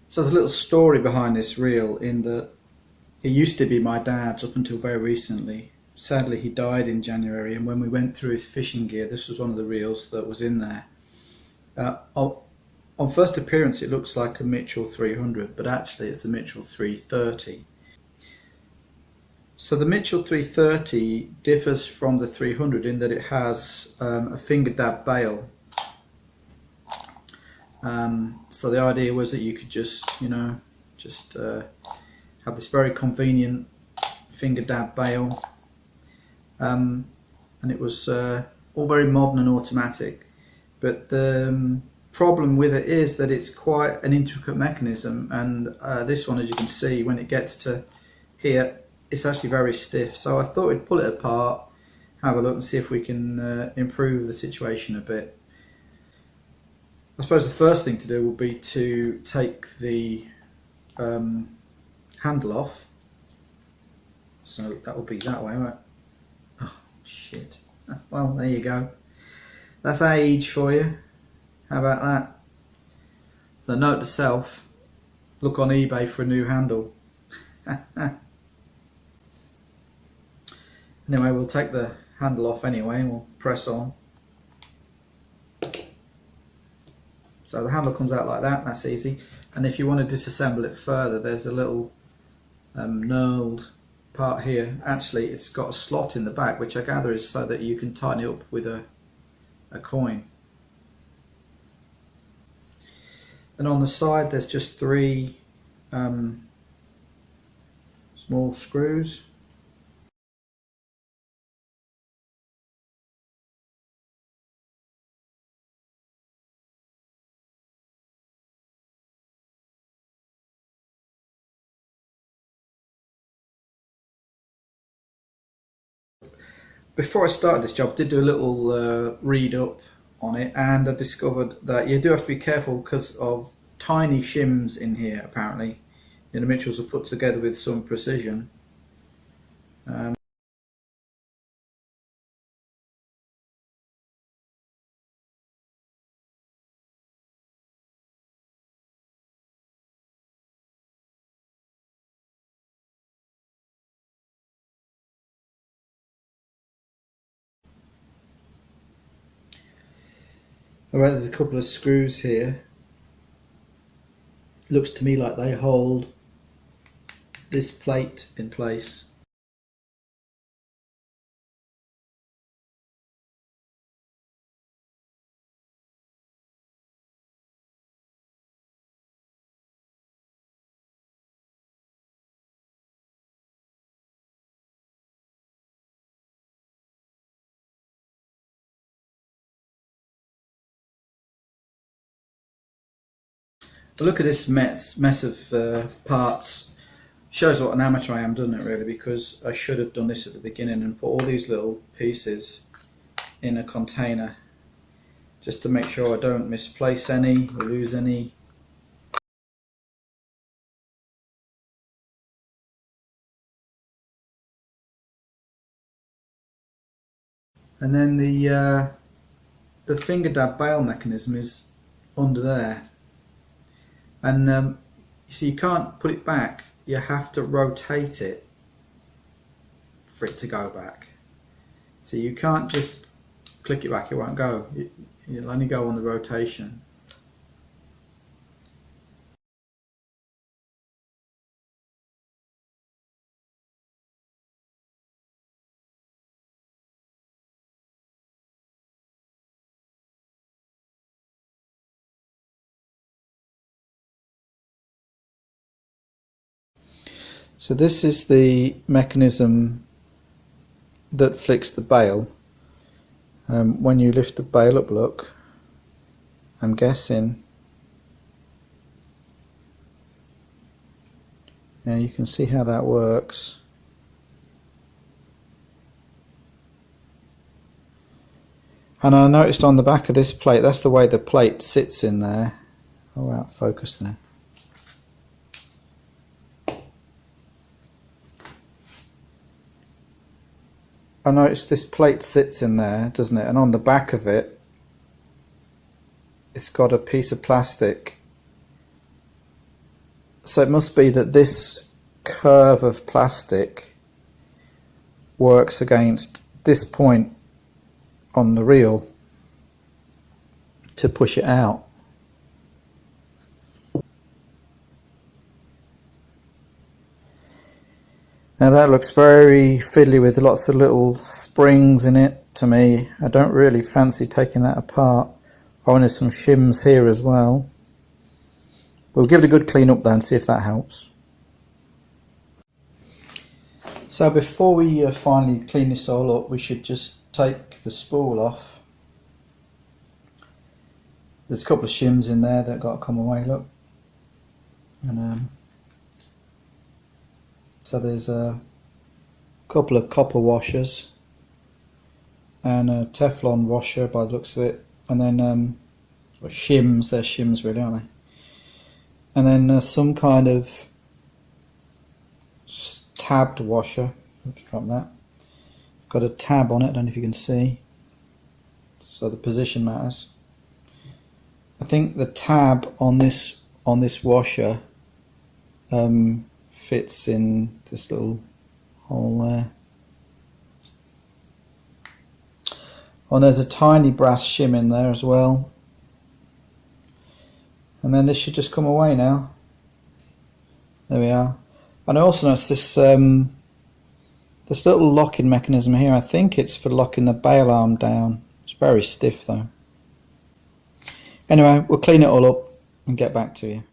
So there's a little story behind this reel in that it used to be my dad's up until very recently. Sadly, he died in January, and when we went through his fishing gear, this was one of the reels that was in there. On first appearance, it looks like a Mitchell 300, but actually it's a Mitchell 330. So the Mitchell 330 differs from the 300 in that it has a finger dab bail. So the idea was that you could just, have this very convenient finger dab bail, and it was all very modern and automatic. But the problem with it is that it's quite an intricate mechanism, and this one, as you can see, when it gets to here, it's actually very stiff. So I thought we'd pull it apart, have a look and see if we can improve the situation a bit. I suppose the first thing to do will be to take the handle off. So that will be that way, right? Oh shit. Well, there you go. That's age for you. How about that? So note to self, look on eBay for a new handle. Anyway, we'll take the handle off anyway and we'll press on. So the handle comes out like that, that's easy. And if you want to disassemble it further, there's a little knurled part here. Actually, it's got a slot in the back, which I gather is so that you can tighten it up with a coin. And on the side, there's just 3 small screws. Before I started this job, I did do a little read up on it, and I discovered that you do have to be careful because of tiny shims in here. Apparently, the Mitchells are put together with some precision. Alright, there's a couple of screws here. Looks to me like they hold this plate in place. The look at this mess of parts shows what an amateur I am, doesn't it, really? Because I should have done this at the beginning and put all these little pieces in a container just to make sure I don't misplace any or lose any. And then the finger dab bail mechanism is under there. And you see, you can't put it back, you have to rotate it for it to go back. So you can't just click it back, it won't go. It'll only go on the rotation. So this is the mechanism that flicks the bail. When you lift the bail up, look, I'm guessing, now you can see how that works. And I noticed on the back of this plate, that's the way the plate sits in there. Oh, out of focus there. I noticed this plate sits in there, doesn't it? And on the back of it, it's got a piece of plastic So it must be that this curve of plastic works against this point on the reel to push it out. Now that looks very fiddly with lots of little springs in it to me. I don't really fancy taking that apart. I wanted some shims here as well. We'll give it a good clean up though and see if that helps. So before we finally clean this all up, we should just take the spool off. There's a couple of shims in there that got to come away, look. And so there's a couple of copper washers and a Teflon washer by the looks of it, and then or shims, they're shims really, aren't they? And then some kind of tabbed washer. Oops, drop that. Got a tab on it, I don't know if you can see, so the position matters. I think the tab on this washer fits in this little hole there. Oh, and there's a tiny brass shim in there as well. And then this should just come away now. There we are. And I also noticed this this little locking mechanism here. I think it's for locking the bail arm down. It's very stiff though. Anyway, we'll clean it all up and get back to you.